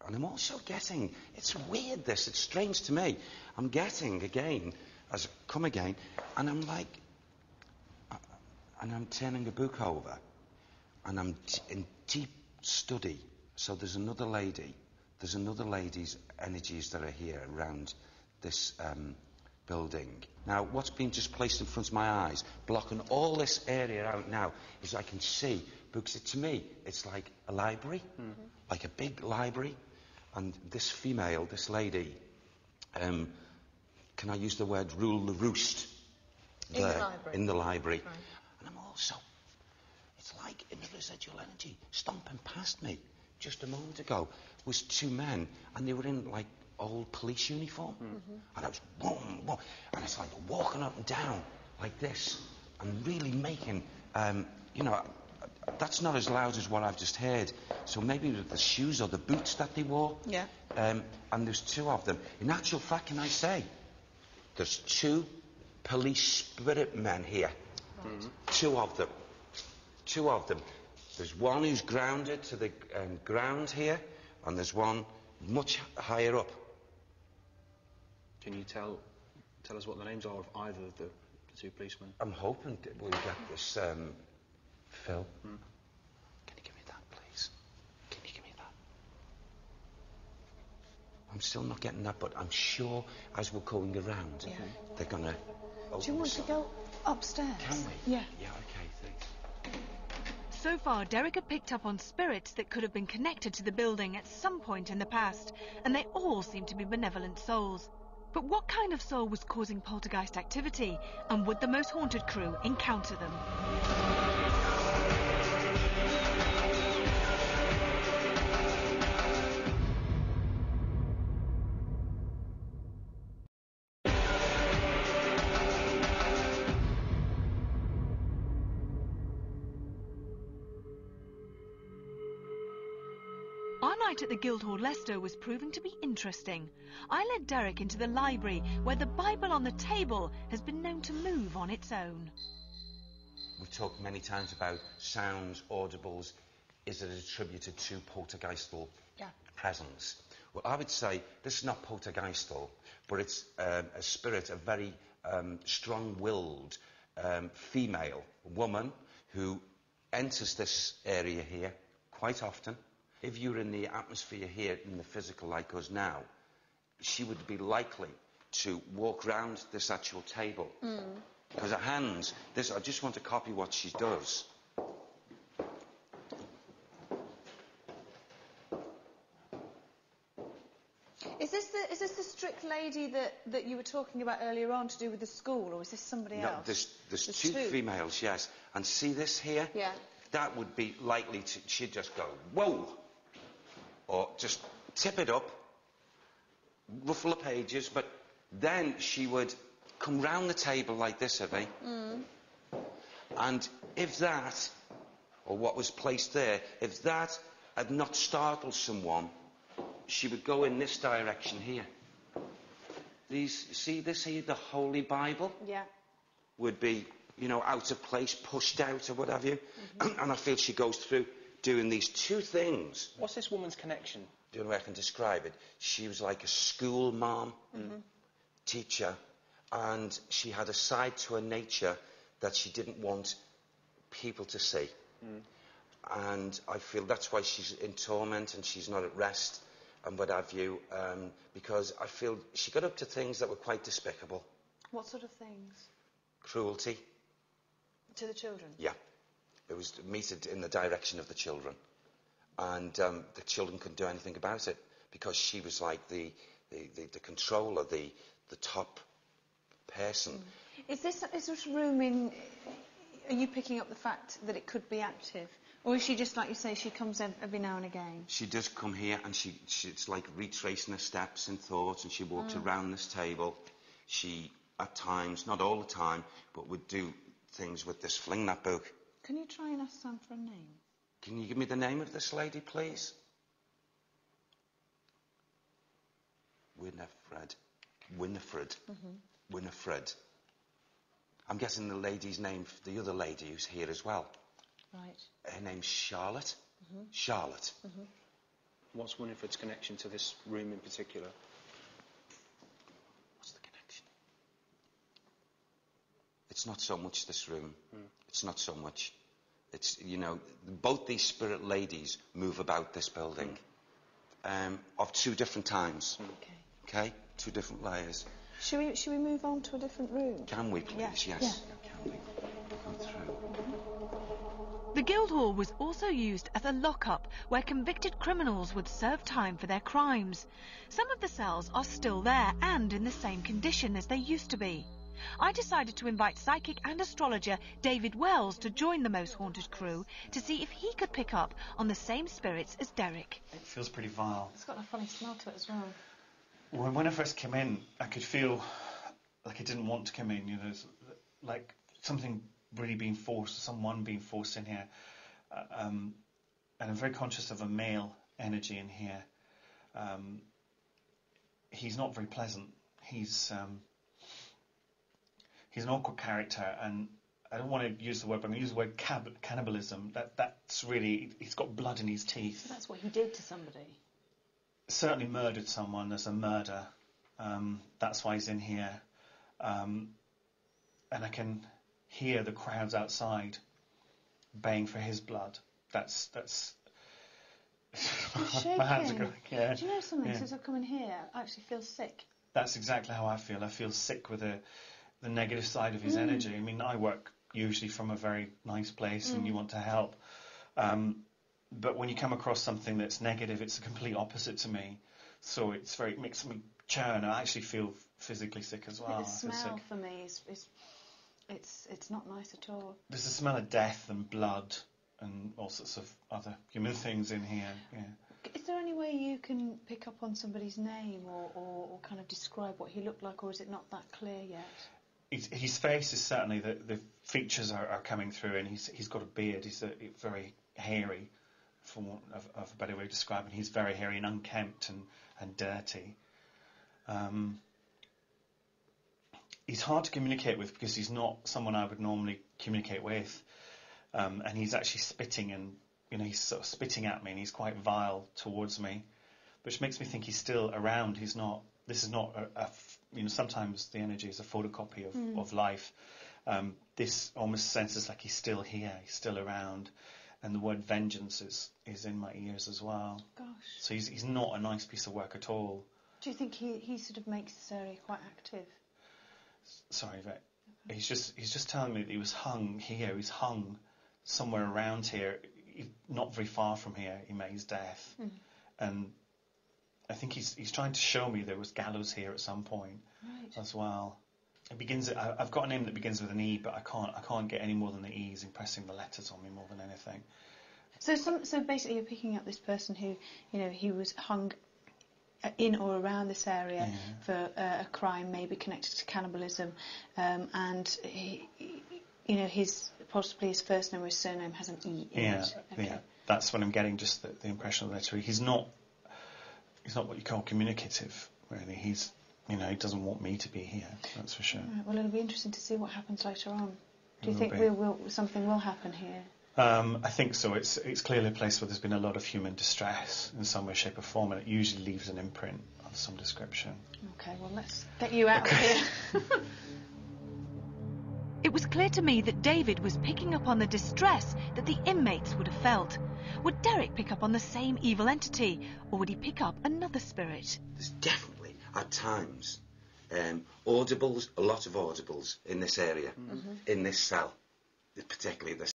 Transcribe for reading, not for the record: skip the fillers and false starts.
And I'm also getting, it's weird this, it's strange to me. I'm getting again, as I come again, and I'm like, and I'm turning a book over, and I'm in deep study. So there's another lady's energies that are here around this building. Now, what's been just placed in front of my eyes, blocking all this area out now, is I can see, because to me, it's like a library, like a big library. And this female, this lady, can I use the word rule the roost? In the library? In the library. Right. And I'm also, it's like in the residual energy, stomping past me just a moment ago was two men, and they were in like old police uniform. And I was boom, boom, and it's like walking up and down like this, and really making, you know, that's not as loud as what I've just heard. So maybe with the shoes or the boots that they wore. Yeah. And there's two of them. In actual fact, can I say, there's two police spirit men here. Right. Two of them. Two of them. There's one who's grounded to the ground here, and there's one much higher up. Can you tell us what the names are of either of the two policemen? I'm hoping that we'll get this, Phil. Can you give me that, please? Can you give me that? I'm still not getting that, but I'm sure as we're going around, they're gonna... Do you want to go upstairs? Can we? Yeah. Yeah, okay, thanks. So far, Derek had picked up on spirits that could have been connected to the building at some point in the past, and they all seem to be benevolent souls. But what kind of soul was causing poltergeist activity, and would the Most Haunted crew encounter them? Our night at the Guildhall Leicester was proving to be interesting. I led Derek into the library, where the Bible on the table has been known to move on its own. We've talked many times about sounds, audibles. Is it attributed to poltergeistal presence? Well, I would say this is not poltergeistal, but it's a spirit, a very strong-willed female woman who enters this area here quite often. If you're in the atmosphere here, in the physical like us now, she would be likely to walk round this actual table. Because her hands, this, I just want to copy what she does. Is this the strict lady that you were talking about earlier on to do with the school, or is this somebody No, else? there's two females, yes. And see this here? Yeah. That would be likely to, she'd just go, whoa! Or just tip it up, ruffle the pages, but then she would come round the table like this, Evie. And if that, or what was placed there, if that had not startled someone, she would go in this direction here. These, see this here, the Holy Bible? Yeah. Would be, you know, out of place, pushed out or what have you. And I feel she goes through doing these two things. What's this woman's connection? The only way I can describe it, she was like a school mom, teacher, and she had a side to her nature that she didn't want people to see. And I feel that's why she's in torment and she's not at rest and what have you, because I feel she got up to things that were quite despicable. What sort of things? Cruelty. To the children? Yeah. It was meted in the direction of the children. And the children couldn't do anything about it because she was like the controller, the top person. Is this room in... Are you picking up the fact that it could be active? Or is she just, like you say, she comes every now and again? She does come here and it's like retracing her steps in thought, and she walks around this table. She, at times, not all the time, but would do things with this fling that book. Can you try and ask Sam for a name? Can you give me the name of this lady, please? Winifred. Winifred. I'm guessing the lady's name, the other lady who's here as well. Right. Her name's Charlotte. Charlotte. What's Winifred's connection to this room in particular? What's the connection? It's not so much this room. It's not so much. It's, you know, both these spirit ladies move about this building of two different times. Okay? Two different layers. Should we move on to a different room? Can we, please? Yeah. Yes. Yeah. Can we go through? The Guildhall was also used as a lockup where convicted criminals would serve time for their crimes. Some of the cells are still there and in the same condition as they used to be. I decided to invite psychic and astrologer David Wells to join the Most Haunted crew to see if he could pick up on the same spirits as Derek. It feels pretty vile. It's got a funny smell to it as well. When I first came in, I could feel like I didn't want to come in, you know, like something really being forced, someone being forced in here. And I'm very conscious of a male energy in here. He's not very pleasant. He's an awkward character, and I don't want to use the word, but I'm going to use the word cannibalism. That's really, he's got blood in his teeth. That's what he did to somebody. Certainly murdered someone. There's a murder. That's why he's in here. And I can hear the crowds outside baying for his blood. That's my hands are going. Yeah. Do you know something? Yeah. Since I've come in here, I actually feel sick. That's exactly how I feel. I feel sick with the negative side of his energy. I mean, I work usually from a very nice place, and you want to help. But when you come across something that's negative, it's the complete opposite to me. So it makes me churn. I actually feel physically sick as well. The smell for me is it's not nice at all. There's a smell of death and blood and all sorts of other human things in here. Yeah. Is there any way you can pick up on somebody's name or kind of describe what he looked like, or is it not that clear yet? His face is certainly, the features are coming through, and he's got a beard. He's very hairy, for want of a better way of describing. He's very hairy and unkempt and dirty. He's hard to communicate with because he's not someone I would normally communicate with, and he's actually spitting, and you know, he's sort of spitting at me, and he's quite vile towards me, which makes me think he's still around. He's not. This is not you know, sometimes the energy is a photocopy of life. This almost senses like he's still here, he's still around, and the word vengeance is in my ears as well. Gosh. So he's not a nice piece of work at all. Do you think he sort of makes this area quite active? Sorry, Vet. He's just telling me that he was hung here. He's hung somewhere around here, not very far from here. He met his death, and I think he's trying to show me there was gallows here at some point as well. It begins. I've got a name that begins with an E, but I can't get any more than the E. He's impressing the letters on me more than anything. So basically, you're picking up this person who, you know, he was hung in or around this area for a crime maybe connected to cannibalism, and he, you know, possibly his first name or his surname has an E in it. Okay. Yeah. That's what I'm getting. Just the impression of the letter E. He's not what you call communicative, really. He doesn't want me to be here, that's for sure. Right, well, it'll be interesting to see what happens later on. Do you think something will happen here? I think so. It's clearly a place where there's been a lot of human distress in some way, shape or form, and it usually leaves an imprint of some description. Okay, well, let's get you out of here. It was clear to me that David was picking up on the distress that the inmates would have felt. Would Derek pick up on the same evil entity, or would he pick up another spirit? There's definitely, at times, audibles, a lot of audibles in this area, in this cell, particularly this